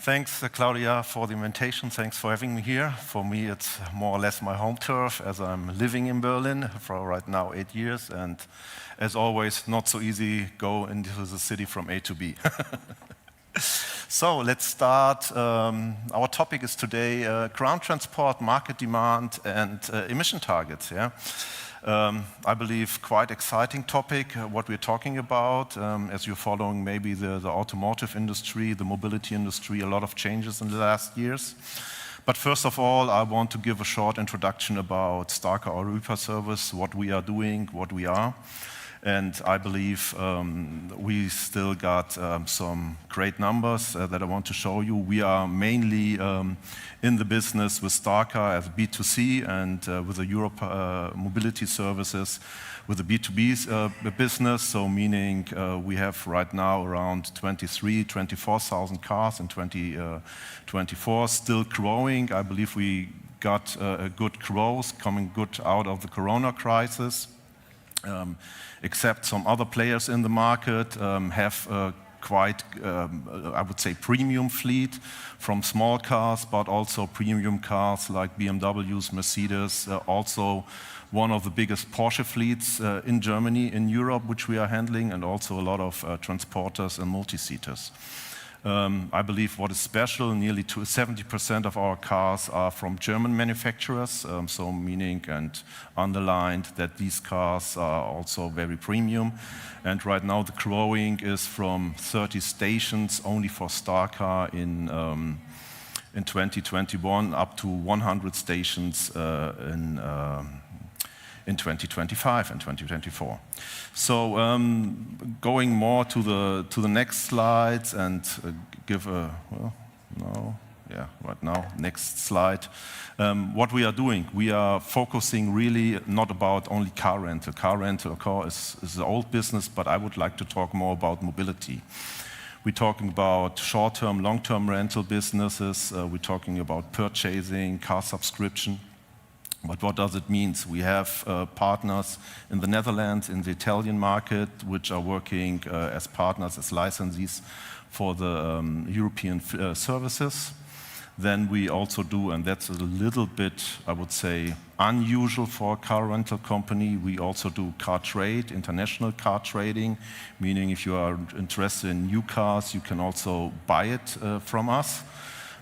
Thanks, Claudia, for the invitation. Thanks for having me here. For me, it's more or less my home turf, as I'm living in Berlin for right now 8 years. And as always, not so easy go into the city from A to B. So let's start. Our topic is today ground transport, market demand, and emission targets. Yeah. I believe quite exciting topic, what we're talking about. As you're following maybe the automotive industry, the mobility industry, a lot of changes in the last years. But first of all, I want to give a short introduction about Starker or Reaper service, what we are doing, what we are. And I believe we still got some great numbers that I want to show you. We are mainly in the business with Starker as B2C and with the Europe mobility services with the B2B business. So meaning we have right now around 24,000 cars in 2024, still growing. I believe we got a good growth coming good out of the Corona crisis. Except some other players in the market have quite, I would say, premium fleet from small cars, but also premium cars like BMWs, Mercedes, also one of the biggest Porsche fleets in Germany, in Europe, which we are handling, and also a lot of transporters and multi-seaters. I believe what is special, nearly 70% of our cars are from German manufacturers, so meaning and underlined that these cars are also very premium. And right now the growing is from 30 stations only for Starker in 2021 up to 100 stations in 2025 and 2024. So going more to the next slides and right now, next slide. What we are doing, we are focusing really not about only car rental. Car rental, of course, is the old business, but I would like to talk more about mobility. We're talking about short-term, long-term rental businesses. We're talking about purchasing, car subscription. But what does it mean? We have partners in the Netherlands, in the Italian market, which are working as partners, as licensees for the European services. Then we also do, and that's a little bit, I would say, unusual for a car rental company, we also do car trade, international car trading, meaning if you are interested in new cars, you can also buy it from us.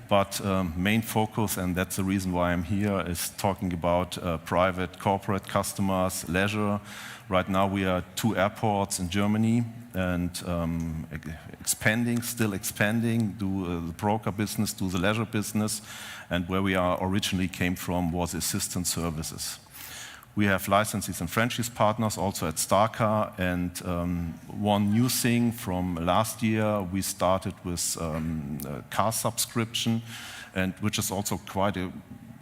But main focus, and that's the reason why I'm here, is talking about private corporate customers, leisure. Right now we are 2 airports in Germany and still expanding, do the broker business, do the leisure business. And where we are originally came from was assistance services. We have licensees and franchise partners also at Starker, and one new thing from last year, we started with car subscription, and which is also quite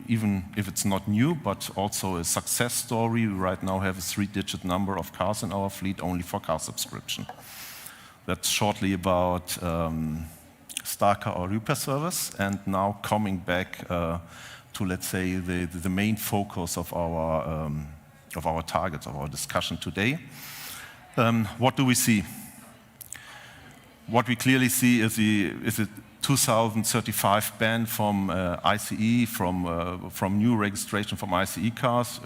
even if it's not new, but also a success story. We right now have a 3-digit number of cars in our fleet only for car subscription. That's shortly about Starker or Reaper service, and now coming back to, let's say, the main focus of our targets, of our discussion today. What do we see? What we clearly see is a 2035 ban from ICE, from new registration from ICE cars.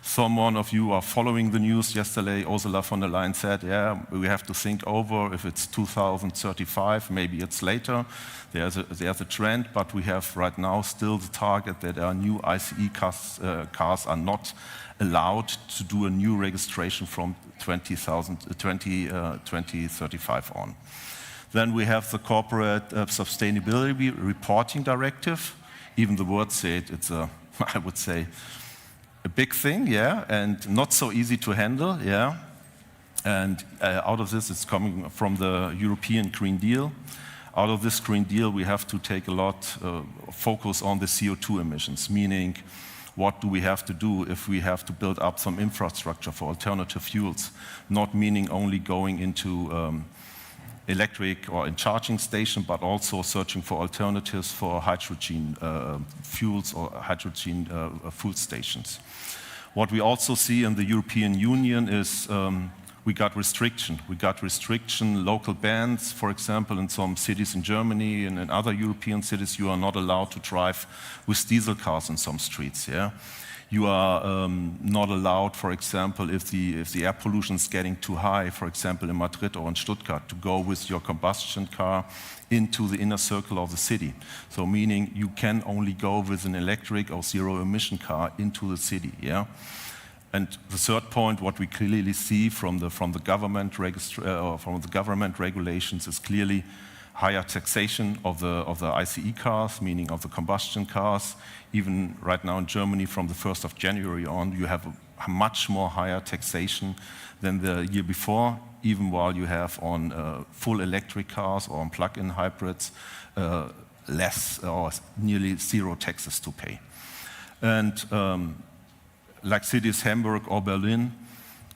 Someone of you are following the news yesterday. Ursula von der Leyen said, yeah, we have to think over if it's 2035, maybe it's later. There's a trend, but we have right now still the target that our new ICE cars are not allowed to do a new registration from 2035 on. Then we have the Corporate Sustainability Reporting Directive. Even the word said it's I would say, a big thing, yeah, and not so easy to handle, yeah. And out of this, it's coming from the European Green Deal. Out of this Green Deal, we have to take a lot of focus on the CO2 emissions, meaning what do we have to do if we have to build up some infrastructure for alternative fuels, not meaning only going into electric or in charging station, but also searching for alternatives for hydrogen fuels or hydrogen fuel stations. What we also see in the European Union is we got restriction. We got restriction, local bans, for example, in some cities in Germany and in other European cities, you are not allowed to drive with diesel cars in some streets. Yeah, you are not allowed, for example, if the air pollution is getting too high, for example, in Madrid or in Stuttgart, to go with your combustion car into the inner circle of the city. So meaning you can only go with an electric or zero emission car into the city. Yeah. And the third point, what we clearly see from the government regulations is clearly higher taxation of the ICE cars, meaning of the combustion cars. Even right now in Germany, from the 1st of January on, you have a much more higher taxation than the year before, even while you have on full electric cars or on plug-in hybrids less or nearly zero taxes to pay. And like cities Hamburg or Berlin,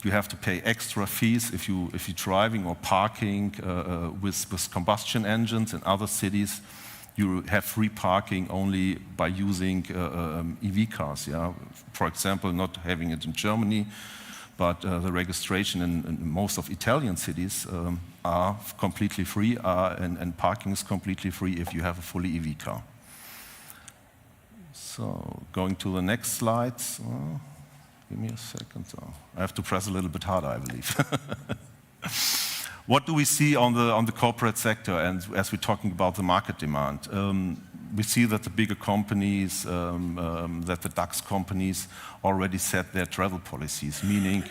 you have to pay extra fees if you're driving or parking with combustion engines. In other cities, you have free parking only by using EV cars. Yeah, for example, not having it in Germany, but the registration in most of Italian cities are completely free, and parking is completely free if you have a fully EV car. So going to the next slides. Give me a second. Oh, I have to press a little bit harder, I believe. What do we see on the corporate sector, and as we're talking about the market demand? We see that the bigger companies, that the DAX companies already set their travel policies, meaning,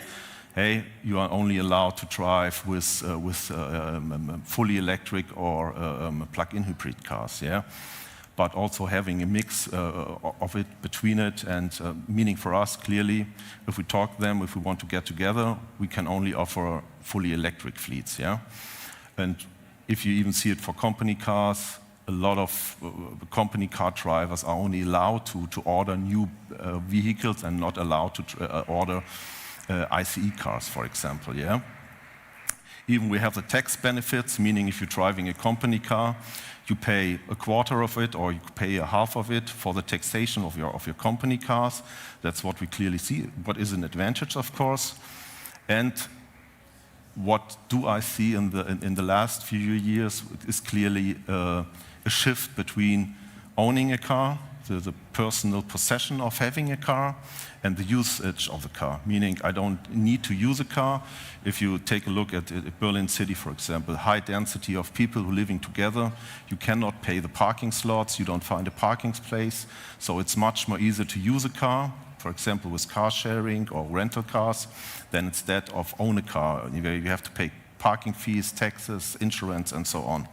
hey, you are only allowed to drive with fully electric or plug-in hybrid cars, yeah? But also having a mix of it between it, and meaning for us, clearly, if we talk them, if we want to get together, we can only offer fully electric fleets, yeah? And if you even see it for company cars, a lot of company car drivers are only allowed to order new vehicles and not allowed to order ICE cars, for example, yeah? Even we have the tax benefits, meaning if you're driving a company car, you pay a quarter of it or you pay a half of it for the taxation of your company cars. That's what we clearly see. What is an advantage, of course. And what do I see in the last few years is clearly a shift between owning a car, the personal possession of having a car, and the usage of the car, meaning I don't need to use a car. If you take a look at Berlin City, for example, high density of people who are living together, you cannot pay the parking slots, you don't find a parking place, so it's much more easier to use a car, for example, with car sharing or rental cars, than instead of own a car, where you have to pay parking fees, taxes, insurance, and so on.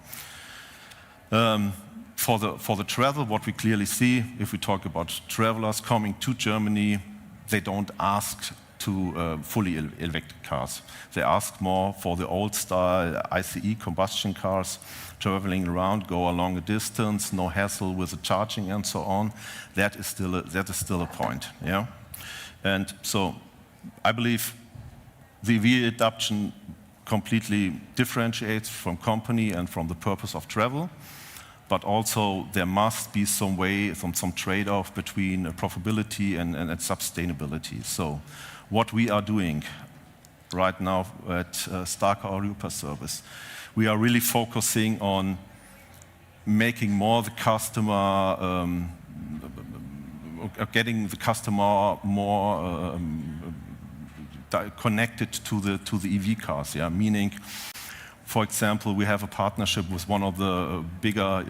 For the travel, what we clearly see, if we talk about travelers coming to Germany, they don't ask to fully electric cars. They ask more for the old style ICE combustion cars, traveling around, go along a distance, no hassle with the charging and so on. That is still a point, yeah. And so I believe the EV adoption completely differentiates from company and from the purpose of travel. But also there must be some way, some trade-off between profitability and sustainability. So what we are doing right now at Starker Europa Service, we are really focusing on making more the customer, getting the customer more connected to the EV cars, yeah, meaning, for example, we have a partnership with one of the bigger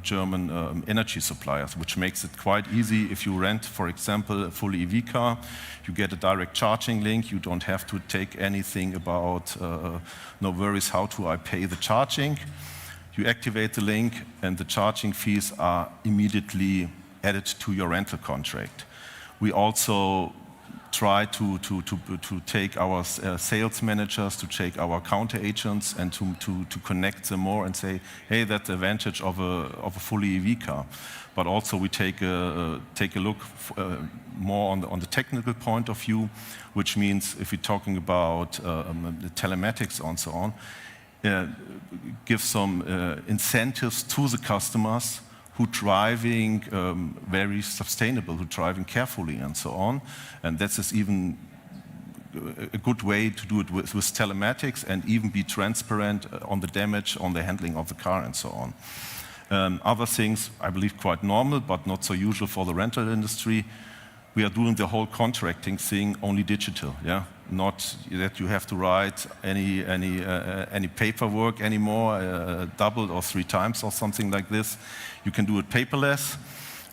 German energy suppliers, which makes it quite easy. If you rent, for example, a full EV car, you get a direct charging link. You don't have to take anything about, no worries, how do I pay the charging. You activate the link and the charging fees are immediately added to your rental contract. We also try to take our sales managers, to take our counter agents, and to connect them more and say, hey, that's the advantage of a fully EV car. But also we take a look more on the technical point of view, which means if we're talking about the telematics and so on, give some incentives to the customers who driving very sustainable, who driving carefully and so on. And that is even a good way to do it with telematics and even be transparent on the damage, on the handling of the car and so on. Other things, I believe, quite normal, but not so usual for the rental industry. We are doing the whole contracting thing only digital, yeah? Not that you have to write any paperwork anymore, double or 3 times or something like this. You can do it paperless.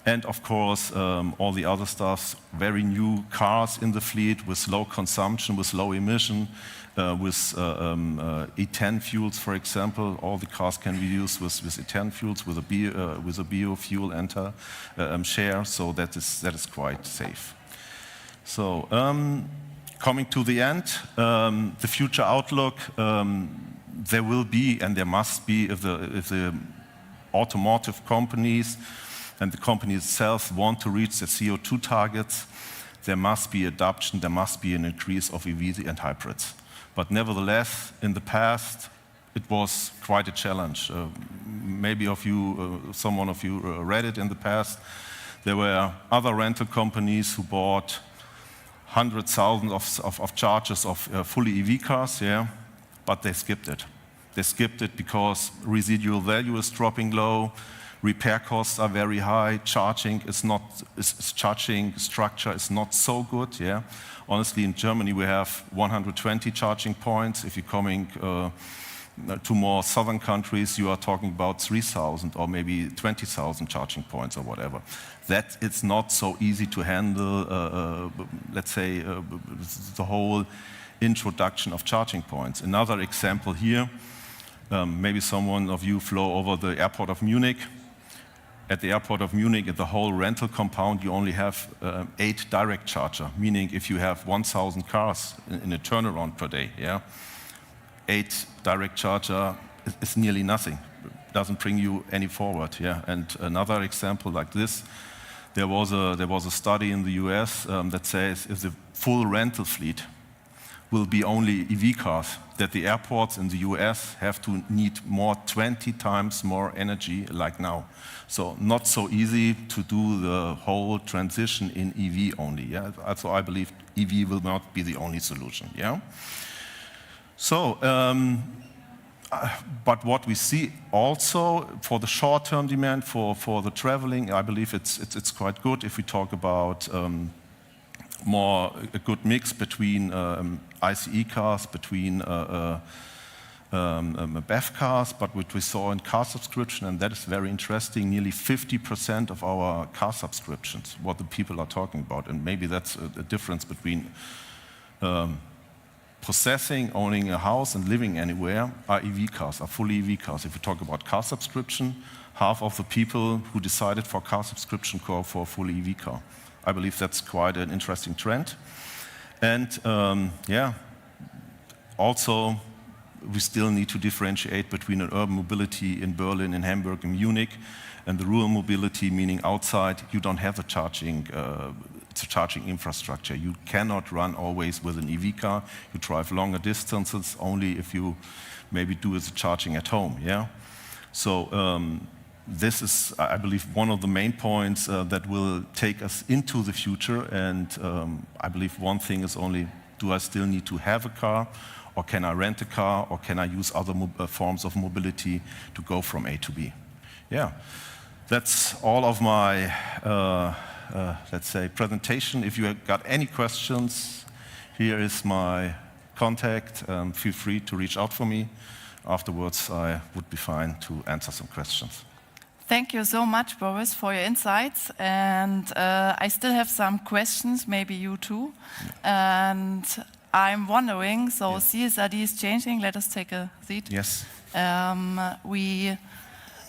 And of course, all the other stuff, very new cars in the fleet with low consumption, with low emission, with E10 fuels, for example. All the cars can be used with E10 fuels, with a biofuel share, so that is quite safe. So, coming to the end, the future outlook, there will be and there must be, if the automotive companies and the company itself want to reach the CO2 targets, there must be adoption, there must be an increase of EVs and hybrids. But nevertheless, in the past, it was quite a challenge. Maybe someone of you read it in the past. There were other rental companies who bought hundreds of thousands of chargers of fully EV cars, yeah, but they skipped it. They skipped it because residual value is dropping low, repair costs are very high, charging structure is not so good, yeah. Honestly, in Germany we have 120 charging points. If you're coming to more southern countries, you are talking about 3,000 or maybe 20,000 charging points or whatever. That it's not so easy to handle, let's say, the whole introduction of charging points. Another example here, maybe someone of you flew over the airport of Munich. At the airport of Munich, at the whole rental compound, you only have 8 direct charger, meaning if you have 1,000 cars in a turnaround per day, yeah, 8 direct charger is nearly nothing. It doesn't bring you any forward, yeah. And another example like this, there was a study in the US that says if the full rental fleet will be only EV cars, that the airports in the US have to need 20 times more energy like now. So not so easy to do the whole transition in EV only, yeah. So I believe EV will not be the only solution, yeah. So, but what we see also for the short-term demand for the traveling, I believe it's quite good if we talk about a good mix between ICE cars, between BEV cars, but what we saw in car subscription, and that is very interesting, nearly 50% of our car subscriptions, what the people are talking about, and maybe that's a difference between possessing, owning a house and living anywhere, are EV cars, are fully EV cars. If we talk about car subscription, half of the people who decided for car subscription go for a fully EV car. I believe that's quite an interesting trend. And yeah, also we still need to differentiate between an urban mobility in Berlin, in Hamburg, in Munich, and the rural mobility, meaning outside, you don't have the charging infrastructure. You cannot run always with an EV car. You drive longer distances only if you maybe do the charging at home, yeah? So this is, I believe, one of the main points that will take us into the future. And I believe one thing is only, do I still need to have a car? Or can I rent a car? Or can I use other forms of mobility to go from A to B? Yeah, that's all of my, let's say, presentation. If you have got any questions, here is my contact. Feel free to reach out for me. Afterwards, I would be fine to answer some questions. Thank you so much, Boris, for your insights. And I still have some questions, maybe you too. Yeah. And I'm wondering, so CSRD is changing. Let us take a seat. Yes. We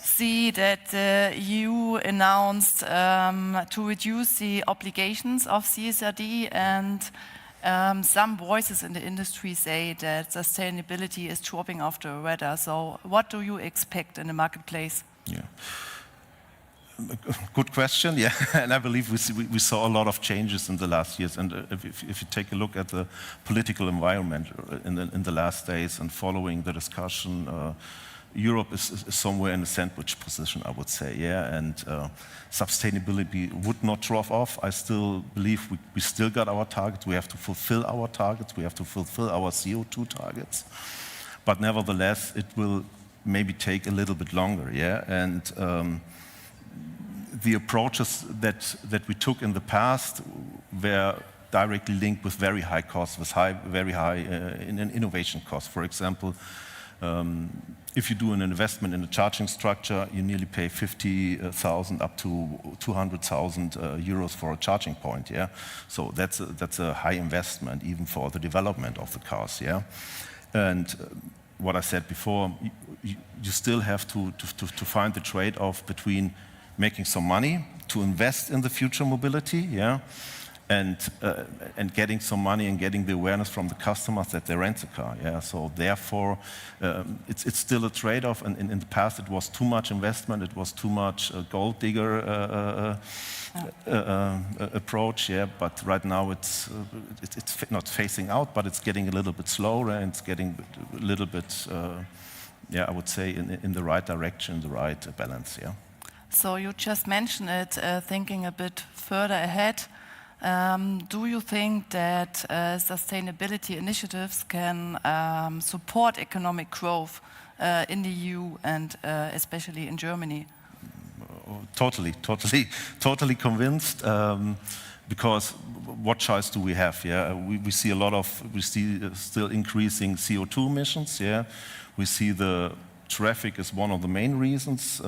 see that you announced to reduce the obligations of CSRD, and some voices in the industry say that sustainability is dropping off the radar. So what do you expect in the marketplace? Yeah. Good question, yeah. And I believe we saw a lot of changes in the last years. And if you take a look at the political environment in the last days and following the discussion Europe is somewhere in a sandwich position, I would say, yeah, and sustainability would not drop off. I still believe we still got our targets. We have to fulfill our targets. We have to fulfill our CO2 targets. But nevertheless, it will maybe take a little bit longer, yeah, and the approaches that we took in the past were directly linked with very high costs, with very high innovation costs. For example, if you do an investment in a charging structure, you nearly pay 50,000 up to 200,000 euros for a charging point. Yeah, so that's a high investment even for the development of the cars. Yeah, and what I said before, you still have to find the trade-off between making some money to invest in the future mobility. Yeah. And getting some money and getting the awareness from the customers that they rent the car. Yeah, so therefore, it's still a trade-off. And in the past, it was too much investment. It was too much gold digger approach. Yeah, but right now it's not phasing out, but it's getting a little bit slower and it's getting a little bit, I would say, in the right direction, the right balance. Yeah. So you just mentioned it, thinking a bit further ahead. Do you think that sustainability initiatives can support economic growth in the EU and especially in Germany? Totally convinced. Because what choice do we have? Yeah, we see still increasing CO2 emissions. Yeah, we see the traffic is one of the main reasons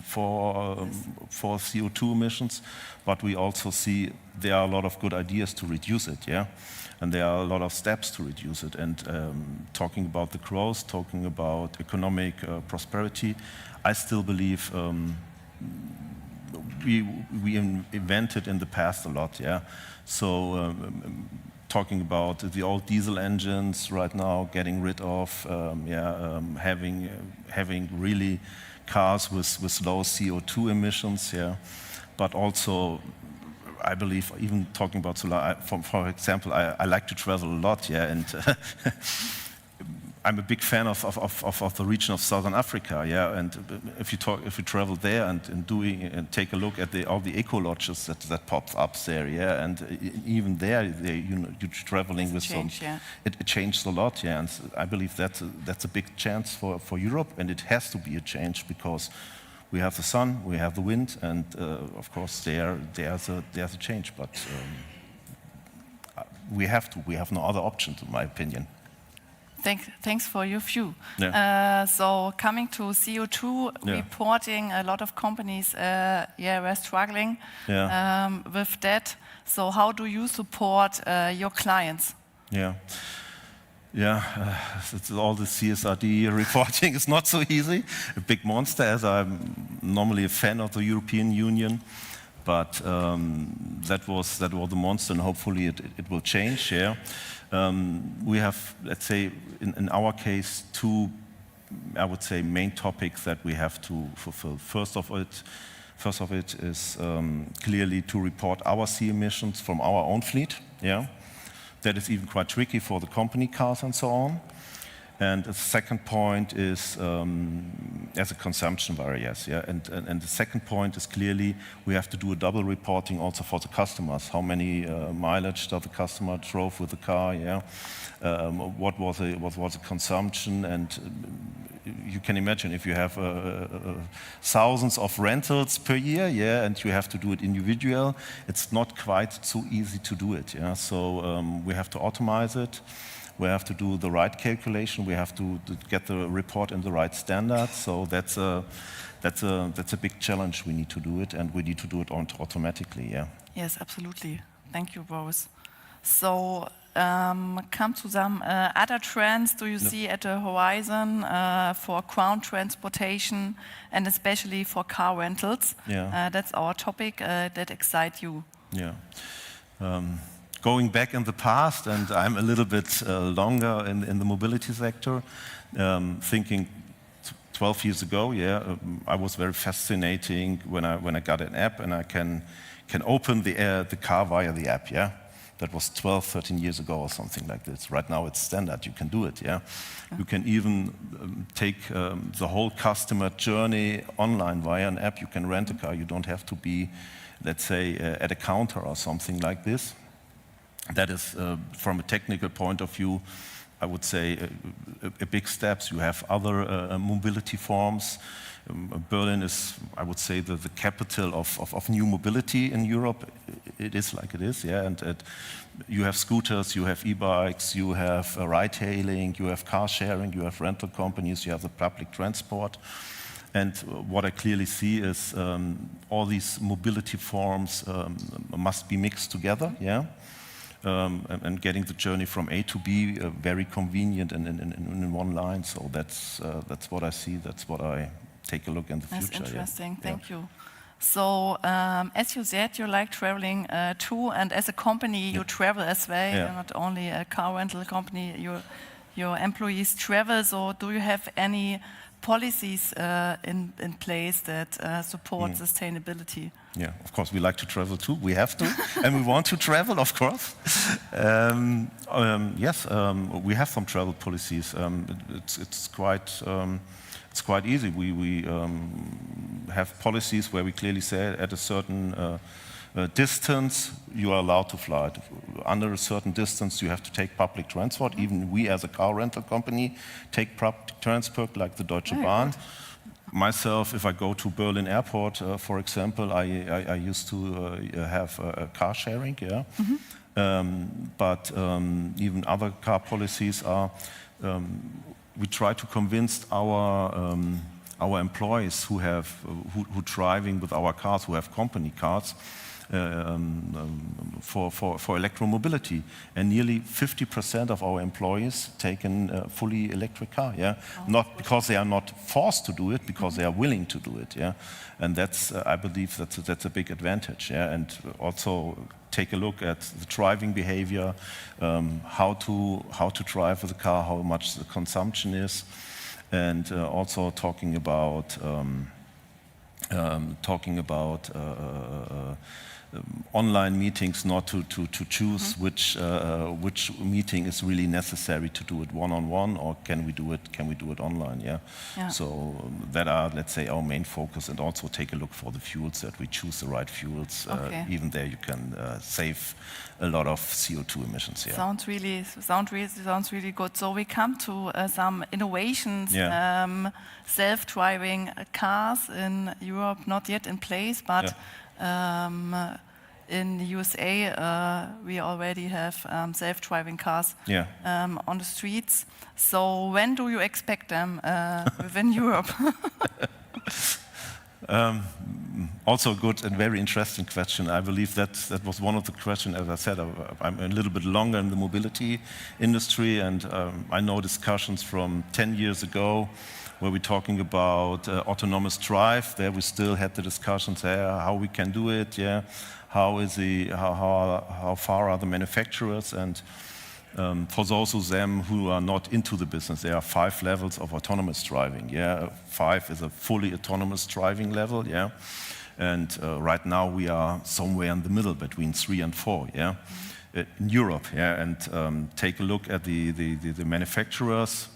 for CO2 emissions, but we also see there are a lot of good ideas to reduce it, yeah, and there are a lot of steps to reduce it. And talking about the growth, talking about economic prosperity, I still believe we invented in the past a lot, yeah. So talking about the old diesel engines right now, getting rid of, having really cars with low CO2 emissions, yeah. But also, I believe, even talking about solar, for example, I like to travel a lot, yeah, and I'm a big fan of the region of Southern Africa, yeah. And if you travel there and take a look at all the eco lodges that pops up there, yeah. And even there, you're traveling with some. Yeah. It changed a lot, yeah. And I believe that's a big chance for Europe, and it has to be a change because we have the sun, we have the wind, and of course there's a change. But we have no other option, in my opinion. Thanks for your view. Yeah. So coming to CO2 reporting, a lot of companies were struggling with that. So how do you support your clients? It's all the CSRD reporting is not so easy. A big monster, as I'm normally a fan of the European Union. But that was the monster, and hopefully it will change. Yeah, we have, let's say, in our case, two, I would say, main topics that we have to fulfill. First of it is clearly to report our CO emissions from our own fleet. Yeah, that is even quite tricky for the company cars and so on. And the second point is as a consumption variance, yeah. And the second point is clearly we have to do a double reporting also for the customers. How many mileage does the customer drove with the car? Yeah. What was the consumption? And you can imagine if you have thousands of rentals per year, yeah, and you have to do it individual, it's not quite so easy to do it. Yeah. So we have to automate it. We have to do the right calculation. We have to get the report in the right standard. So that's a big challenge. We need to do it, and we need to do it automatically. Yeah. Yes, absolutely. Thank you, Boris. So come to some other trends. Do you see at the horizon for ground transportation and especially for car rentals? Yeah. That's our topic that excites you. Yeah. Going back in the past, and I'm a little bit longer in the mobility sector, thinking 12 years ago, I was very fascinating when I got an app and I can open the car via the app, yeah. That was 12, 13 years ago or something like this. Right now it's standard, you can do it, yeah. You can even take the whole customer journey online via an app. You can rent a car, you don't have to be, let's say, at a counter or something like this. That is, from a technical point of view, I would say a big steps. You have other mobility forms. Berlin is, I would say, the capital of new mobility in Europe. It is like it is, yeah. And you have scooters, you have e-bikes, you have ride-hailing, you have car sharing, you have rental companies, you have the public transport. And what I clearly see is all these mobility forms must be mixed together, yeah. And getting the journey from A to B very convenient and in one line. So that's what I see. That's what I take a look in the future. That's interesting. Yeah. Thank you. So, as you said, you like traveling too, and as a company, you travel as well. Yeah. You're not only a car rental company. Your employees travel. So, do you have any policies in place that support sustainability? Yeah, of course, we like to travel too. We have to, and we want to travel, of course. Yes, we have some travel policies. It's quite easy. We have policies where we clearly say at a certain distance you are allowed to fly. Under a certain distance you have to take public transport. Even we as a car rental company take public transport like the Deutsche Bahn. Myself, if I go to Berlin Airport, for example, I used to have a car sharing, yeah. But even other car policies are, we try to convince our employees who driving with our cars, who have company cars, for electromobility, and nearly 50% of our employees take a fully electric car. Yeah, not because they are not forced to do it, because they are willing to do it. Yeah, and that's I believe that's a big advantage. Yeah, and also take a look at the driving behavior, how to drive with a car, how much the consumption is, and also talking about. Online meetings, not to choose which meeting is really necessary to do it one-on-one, or can we do it online? Yeah. So that are, let's say, our main focus, and also take a look for the fuels, that we choose the right fuels. Even there you can save a lot of CO2 emissions. Yeah. Sounds really good. So we come to some innovations. Self-driving cars in Europe, not yet in place, but. In the USA, we already have self-driving cars on the streets. So when do you expect them within Europe? Also a good and very interesting question. I believe that was one of the questions. As I said, I'm a little bit longer in the mobility industry, and I know discussions from 10 years ago where we're talking about autonomous drive. There we still had the discussions there, how we can do it, yeah, how far are the manufacturers, and for those of them who are not into the business, there are 5 levels of autonomous driving. Yeah, 5 is a fully autonomous driving level. Yeah, and right now we are somewhere in the middle between 3 and 4. Yeah, in Europe. Yeah, and take a look at the manufacturers.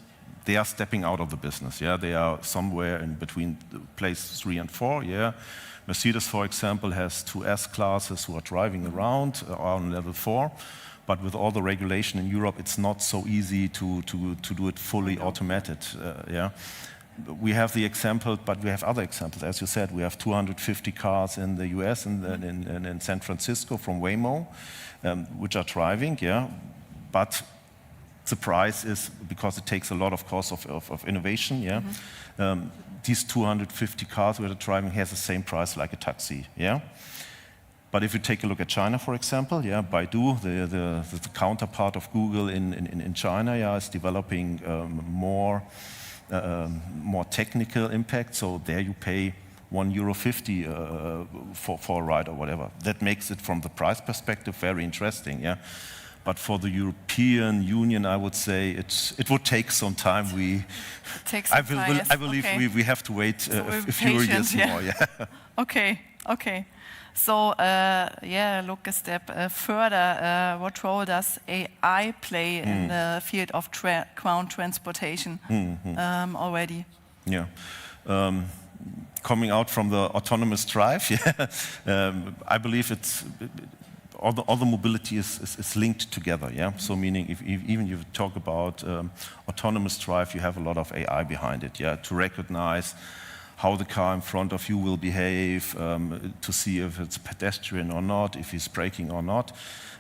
They are stepping out of the business. Yeah, they are somewhere in between place 3 and 4. Yeah, Mercedes, for example, has 2 S-classes who are driving around on level 4. But with all the regulation in Europe, it's not so easy to do it fully automated. Yeah, we have the example, but we have other examples. As you said, we have 250 cars in the US and in San Francisco from Waymo, which are driving. Yeah, but the price is, because it takes a lot of cost of innovation. Yeah, these 250 cars that are driving has the same price like a taxi. Yeah, but if you take a look at China, for example, yeah, Baidu, the counterpart of Google in China, yeah, is developing more technical impact. So there you pay €1.50 for a ride or whatever. That makes it, from the price perspective, very interesting. Yeah. But for the European Union, I would say it would take some time. I believe we have to wait a few years more. Yeah. Okay. So, look a step further. What role does AI play in the field of ground transportation already? Yeah. Coming out from the autonomous drive, I believe it's all the mobility is linked together. Yeah. So meaning if even you talk about autonomous drive, you have a lot of AI behind it. Yeah, to recognize how the car in front of you will behave, to see if it's pedestrian or not, if he's braking or not.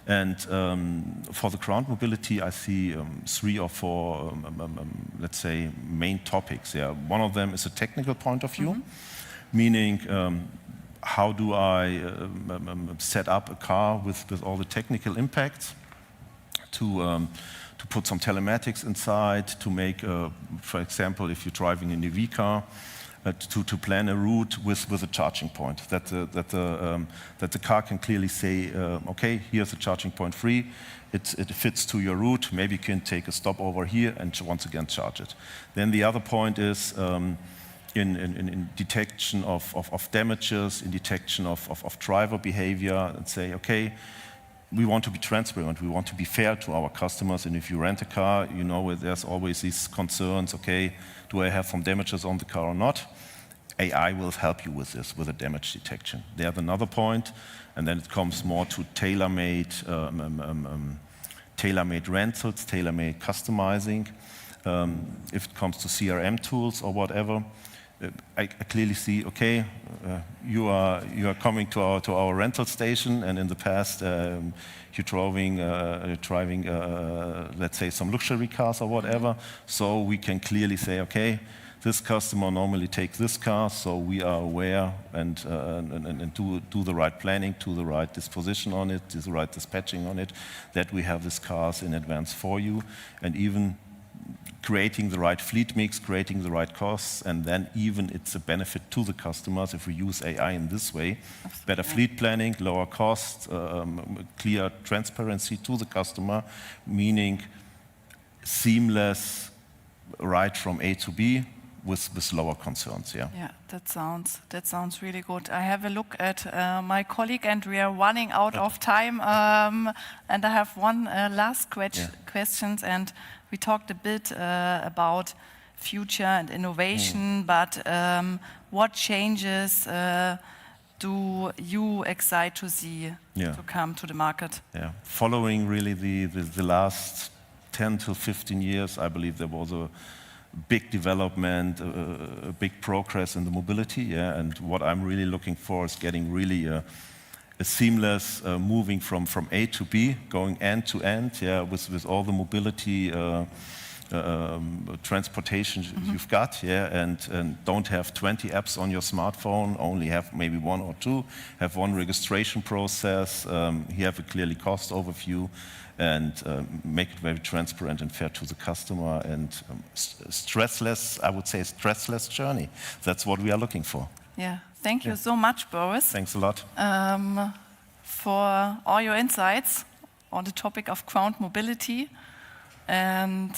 And for the ground mobility, I see 3 or 4, let's say, main topics. Yeah, one of them is a technical point of view, meaning how do I set up a car with all the technical impacts to put some telematics inside, to make, for example, if you're driving an EV car, to plan a route with a charging point, that the car can clearly say, okay, here's a charging point free, it fits to your route, maybe you can take a stop over here and once again charge it. Then the other point is in detection of damages, in detection of driver behavior, and say, okay, we want to be transparent, we want to be fair to our customers, and if you rent a car, you know there's always these concerns, okay, do I have some damages on the car or not? AI will help you with this, with a damage detection. There's another point, and then it comes more to tailor-made rentals, tailor-made customizing. If it comes to CRM tools or whatever, I clearly see, okay, you are coming to our rental station, and in the past you're driving, let's say, some luxury cars or whatever. So we can clearly say, okay, this customer normally takes this car, so we are aware and do the right planning, do the right disposition on it, do the right dispatching on it, that we have these cars in advance for you, and even creating the right fleet mix, creating the right costs, and then even it's a benefit to the customers if we use AI in this way. Absolutely. Better fleet planning, lower costs, clear transparency to the customer, meaning seamless ride from A to B with lower concerns. Yeah. Yeah, that sounds really good. I have a look at my colleague, and we are running out of time. And I have one last questions, and we talked a bit about future and innovation, but what changes do you excite to see to come to the market? Yeah, following really the last 10 to 15 years, I believe there was a big development, a big progress in the mobility. Yeah, and what I'm really looking for is getting really a seamless moving from A to B, going end to end, with all the mobility transportation you've got, and don't have 20 apps on your smartphone, only have maybe 1 or 2, have one registration process, you have a clearly cost overview, and make it very transparent and fair to the customer, and stressless, I would say, stressless journey. That's what we are looking for. Yeah. Thank you so much, Boris. Thanks a lot. For all your insights on the topic of ground mobility. And